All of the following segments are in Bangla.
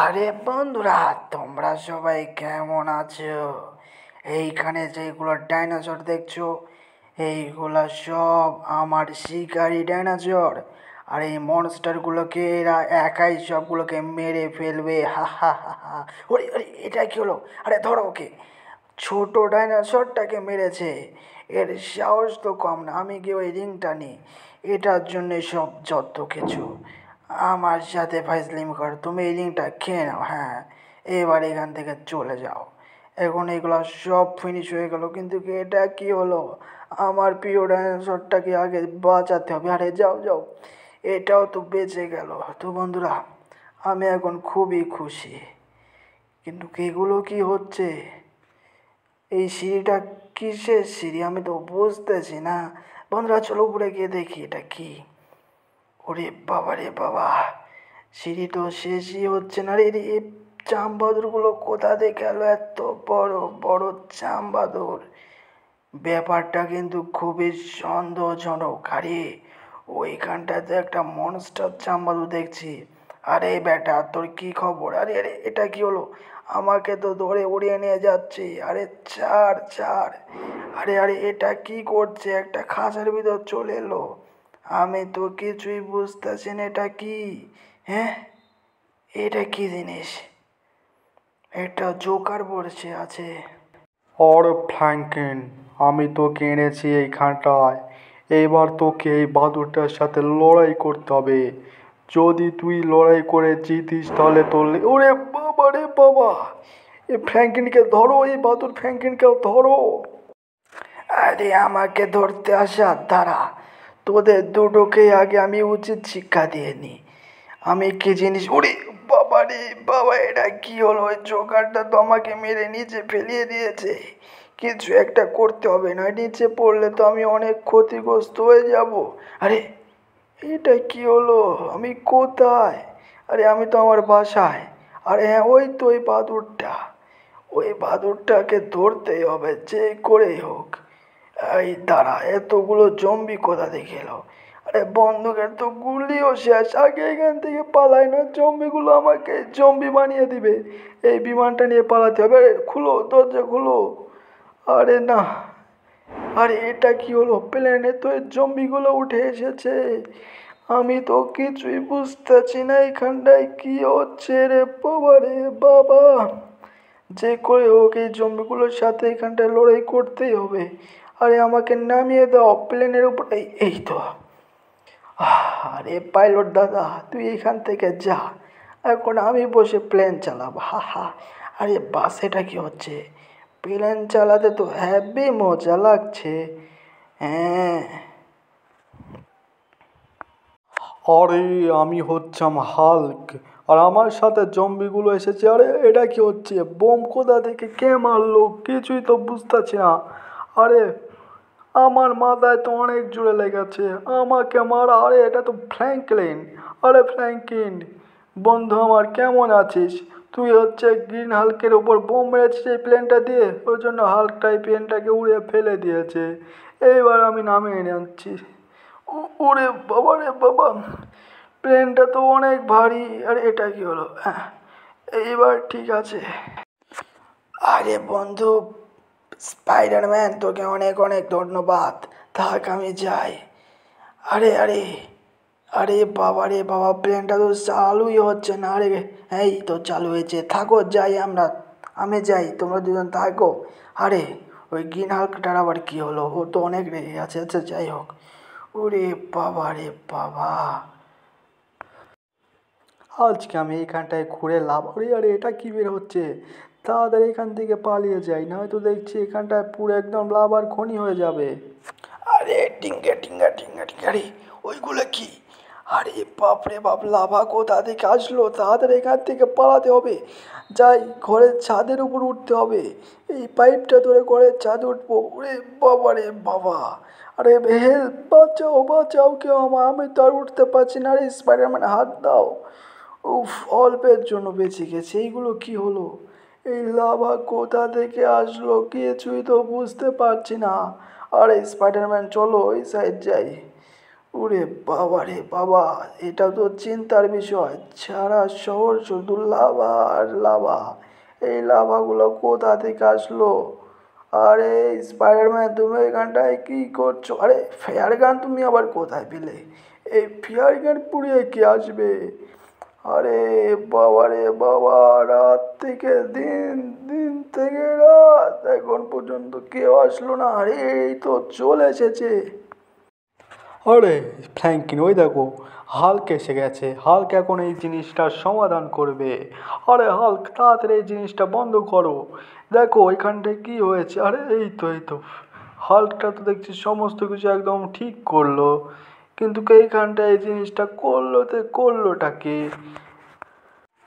আরে বন্ধুরা, তোমরা সবাই কেমন আছো? এইখানে যেগুলো ডাইনোসর দেখছো, এইগুলা সব আমার শিকারি ডাইনোসর। আর এই মনস্টারগুলোকে এরা একাই সবগুলোকে মেরে ফেলবে। হা হা হা হা। ওরে আরে, এটা কি হলো? আরে ধরো ওকে। ছোট ডাইনোসরটাকে মেরেছে। এর সাহস তো কম না। আমি কি ওই রিংটা নিই? এটার জন্যে সব যত কিছু। আমার সাথে ফাইজলিমি করো। তুমি এই রিংটা খেয়ে নাও। হ্যাঁ, এবার এখান থেকে চলে যাও। এখন এগুলো সব ফিনিশ হয়ে গেল, কিন্তু এটা কি হলো? আমার প্রিয় ডাইনোসরটাকে আগে বাঁচাতে হবে। আরে যাও যাও, এটাও তো বেঁচে গেল। তো বন্ধুরা, আমি এখন খুবই খুশি। কিন্তু এগুলো কি হচ্ছে? এই সিঁড়িটা কিসের সিঁড়ি? আমি তো বুঝতেছি না। বন্ধুরা চলো উপরে গিয়ে দেখি এটা কি। ওরে বাবা রে বাবা, সিঁড়ি তো শেষই হচ্ছে না রে। এই চামবাদুরগুলো কোথা থেকে এলো? এত বড় বড় চামবাদুর! ব্যাপারটা কিন্তু খুবই সন্দেহজনক। আরে ওইখানটাতে একটা মনস্টার চামবাদুর দেখছি। আরে বেটা, তোর কি খবর? আরে আরে, এটা কি হলো? আমাকে তো ধরে উড়িয়ে নিয়ে যাচ্ছে। আরে ছাড় ছাড়। আরে আরে, এটা কি করছে? একটা খাঁচার ভিতর চলে এলো। আমি তো কিছুই বুঝতেছি না, এটা কি? হ্যাঁ, এটা কি জিনিস? এটা জোকার বসে আছে। আর ফ্র্যাঙ্কলিন, আমি তোকে এনেছি এইখানটায়। এইবার তোকে এই বাদুড়টার সাথে লড়াই করতে হবে। যদি তুই লড়াই করে জিতিস তাহলে তোর ওরে বাবা রে বাবা! এই ফ্র্যাঙ্কলিনকে ধরো, এই বাদুড় ফ্র্যাঙ্কলিনকেও ধরো। আরে আমাকে ধরতে আসা দাঁড়া। তোদের দুটোকে আগে আমি উচিত শিক্ষা দিয়ে নি। আমি কি জিনিস? ওরে বাবা রে বাবা, এটা কি হলো? ওই জোকারটা তো আমাকে মেরে নিচে ফেলিয়ে দিয়েছে। কিছু একটা করতে হবে, না নিচে পড়লে তো আমি অনেক ক্ষতিগ্রস্ত হয়ে যাব। আরে এটা কি হলো? আমি কোথায়? আরে আমি তো আমার বাসায়। আরে হ্যাঁ, ওই তো ওই বাদুড়টা। ওই বাদুড়টাকে ধরতেই হবে যে করেই হোক। এই দাঁড়া, এতগুলো জম্বি কোথা থেকে এলো? আরে বন্দুকের তো গুলিও শেষ। আগে এখান থেকে পালাই, না জম্বিগুলো আমাকে জম্বি বানিয়ে দিবে। এই বিমানটা নিয়ে পালাতে হবে। আরে খুলো, দরজা খুলো। আরে না, আরে এটা কি হলো? প্লেনে তো এই জম্বিগুলো উঠে এসেছে। আমি তো কিছুই বুঝতেছি না এখানটায় কি হচ্ছে রে বাবা রে বাবা। যে করে হোক এই জম্বিগুলোর সাথে এখানটায় লড়াই করতেই হবে। আরে আমাকে নামিয়ে দাও প্লেনের উপর। এই তো। আরে পাইলট দাদা, তুই এখান থেকে যা। এখন আমি বসে প্লেন চালাবো। হা হা। আরে বাস, এটা কি হচ্ছে? প্লেন চালাতে তো হ্যাভি মজা লাগছে। হ্যাঁ। আরে আমি হচ্ছাম হাল্ক, আর আমার সাথে জম্বিগুলো এসেছে। আরে এটা কি হচ্ছে? বোম কোথা থেকে কে মারলো? কিছুই তো বুঝতেছি না। আরে আমার মাথায় তো অনেক জোরে লেগেছে, আমাকে মারা। আরে এটা তো ফ্র্যাঙ্কলিন। আরে ফ্র্যাঙ্কলিন, বন্ধু আমার কেমন আছিস? তুই হচ্ছে গ্রিন হাল্কের উপর বোম মেরেছিস এই প্লেনটা দিয়ে, ওই জন্য হাল্কটা এই প্লেনটাকে উড়িয়ে ফেলে দিয়েছে। এইবার আমি নামিয়ে আনছি। ওরে বাবা রে বাবা, প্লেনটা তো অনেক ভারী। আর এটা কি হলো? এইবার ঠিক আছে। আরে বন্ধু স্পাইডারম্যান, তোকে অনেক অনেক ধন্যবাদ। থাক আমি যাই। আরে আরে, আরে বাবা রে বাবা, প্লেনটা তো চালুই হচ্ছে না। আরে এই তো চালু হয়েছে। থাকো, যাই আমরা। আমি যাই, তোমরা দুজন থাকো। আরে ওই গ্রিন হাল্কটার আবার কি হলো? ও তো অনেক রেগে আছে। আচ্ছা যাই হোক। ওরে বাবা রে বাবা। আজকে আমি এইখানটায় ঘুরে লাভ। আরে আরে এটা কি বের হচ্ছে? তাড়াতাড়ি এখান থেকে পালিয়ে যাই, নয়তো দেখছি এখানটায় পুরো একদম লাভার খনি হয়ে যাবে। আরে টিঙ্গা টিঙ্গা টিঙ্গা টিঙ্গা, আরে ওইগুলো কি? আরে বাপরে বাপ, লাভা কোথা থেকে আসলো? তাড়াতাড়ি এখান থেকে পালাতে হবে। যাই, ঘরের ছাদের উপর উঠতে হবে। এই পাইপটা ধরে ঘরের ছাদে উঠবো। ওরে বাবা রে বাবা। আরে হেল্প, বাঁচাও বাঁচাও কেউ আমার, আমি তো আর উঠতে পারছি না। আরে স্পাইডারম্যান হাত দাও। উফ, অল্পের জন্য বেঁচে গেছে। এইগুলো কি হলো? এই লাভা কোথা থেকে আসলো কিছুই তো বুঝতে পারছি না। আরে স্পাইডারম্যান চলো, ওই সাইড যাই। ওরে বাবা রে বাবা, এটা তো চিন্তার বিষয়। সারা শহর শুধু লাভা আর লাভা। এই লাভাগুলো কোথা থেকে আসলো? আরে স্পাইডারম্যান, তুমি এখানটায় কি করছো? আরে ফেয়ার গান তুমি আবার কোথায় পেলে? এই ফেয়ার গান পুড়িয়ে কি আসবে? আরে বাবা রে বাবা, রাত থেকে দিন, দিন থেকে রাত, এখন পর্যন্ত কেউ আসলো না। আরে এই তো চলে এসেছে। আরে ফ্র্যাঙ্কলিন, ওই দেখো হাল্ক এসে গেছে। হাল্ক এখন এই জিনিসটার সমাধান করবে। আরে হাল্ক, তাড়াতাড়ি এই জিনিসটা বন্ধ করো। দেখো এখানটায় কি হয়েছে। আরে এই তো হাল্কটা তো দেখছি সমস্ত কিছু একদম ঠিক করলো, কিন্তু এইখানটায় এই জিনিসটা করলোটা কি?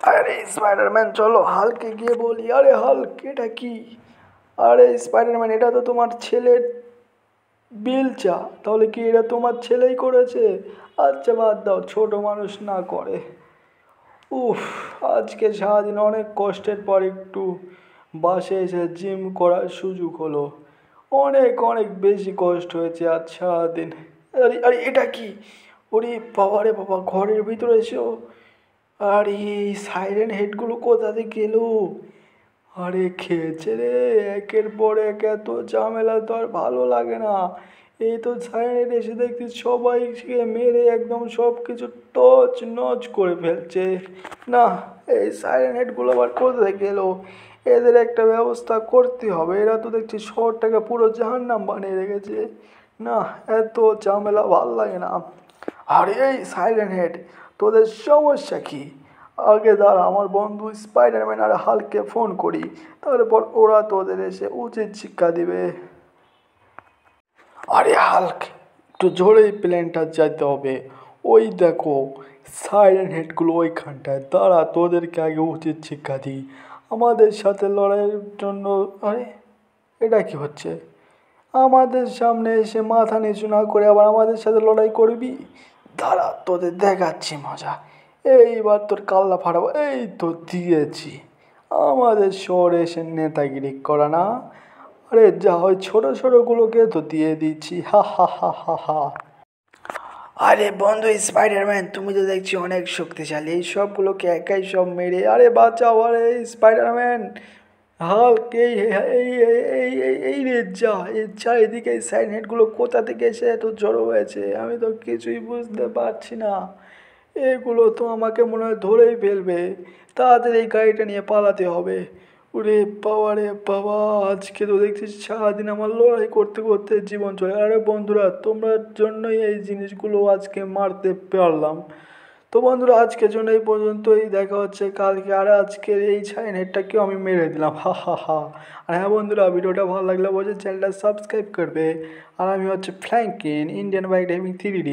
আরে স্পাইডারম্যান, চলো হাল্কে গিয়ে বলি। আরে হাল্ক, এটা কি? আরে স্পাইডারম্যান, এটা তো তোমার ছেলের বেলচা। তাহলে কি এটা তোমার ছেলেই করেছে? আচ্ছা বাদ দাও, ছোট মানুষ না করে। উফ, আজকে সারাদিন অনেক কষ্টের পর একটু বাসে এসে জিম করার সুযোগ হলো। অনেক অনেক বেশি কষ্ট হয়েছে আজ সারাদিন। আরে আরে এটা কি? ওরে বাবা রে বাবা, ঘরের ভিতরে এসো। আর এই সাইরেন হেডগুলো কোথা থেকে এলো? আরে খেয়েছে রে, একের পর এক এত ঝামেলা তো আর ভালো লাগে না। এই তো সাইরেন হেড এসে দেখছি সবাইকে মেরে একদম সব কিছু টচ নচ করে ফেলছে। না, এই সাইরেন হেডগুলো আবার কোথা থেকে এলো? এদের একটা ব্যবস্থা করতে হবে। এরা তো দেখছি শহরটাকে পুরো জাহান্নাম বানিয়ে রেখেছে। না, এত ঝামেলা ভাল লাগে না। আরে এই সাইলেন্ট হেড, তোদের সমস্যা কি? আগে দাঁড়া, আমার বন্ধু স্পাইডারম্যান আর হাল্ককে ফোন করি, তারপর ওরা তোদের এসে উচিত শিক্ষা দিবে। আরে হাল্ক, একটু জোরেই প্লেনটা যেতে হবে। ওই দেখো সাইলেন্ট হেডগুলো ওইখানটায় দাঁড়া, তোদেরকে আগে উচিত শিক্ষা দিই। আমাদের সাথে লড়াইয়ের জন্য। আরে এটা কি হচ্ছে? আমাদের সামনে এসে মাথা নিচু না করে আবার আমাদের সাথে লড়াই করবি? দাঁড়া, তোদের দেখাচ্ছি মজা। এইবার তোর কাল্লা ফাটাবো। এই তো দিয়েছি। আমাদের শহরে এসে নেতাগিরি করা না? আরে যা হয় ছোটো ছোটোগুলোকে তো দিয়ে দিচ্ছি। হা হা হা হা হা। আরে বন্ধু স্পাইডারম্যান, তুমি তো দেখছি অনেক শক্তিশালী। এই সবগুলোকে একাই সব মেরে। আরে বাঁচাও! আরে স্পাইডারম্যান, হাল্ক, এই এই এই এই এই রে যা, এই চারিদিকে এই সাইড হেডগুলো কোথা থেকে এসে এত জড়ো হয়েছে, আমি তো কিছুই বুঝতে পারছি না। এগুলো তো আমাকে মনে হয় ধরেই ফেলবে। তাড়াতাড়ি এই গাড়িটা নিয়ে পালাতে হবে। ওরে বাবা রে বাবা, আজকে তো দেখছি সারাদিন আমার লড়াই করতে করতে জীবন চলে। আরে বন্ধুরা, তোমরা জন্যই এই জিনিসগুলো আজকে মারতে পারলাম। তো বন্ধুরা, আজকের জন্য এই পর্যন্তই। দেখা হচ্ছে কালকে। আর আজকের এই সাইন হেডটাকেও আমি মেরে দিলাম। হা হা হা। আর হ্যাঁ বন্ধুরা, ভিডিওটা ভালো লাগলে অবশ্যই চ্যানেলটা সাবস্ক্রাইব করবে। আর আমি হচ্ছে Franklin, Indian bike driving 3D।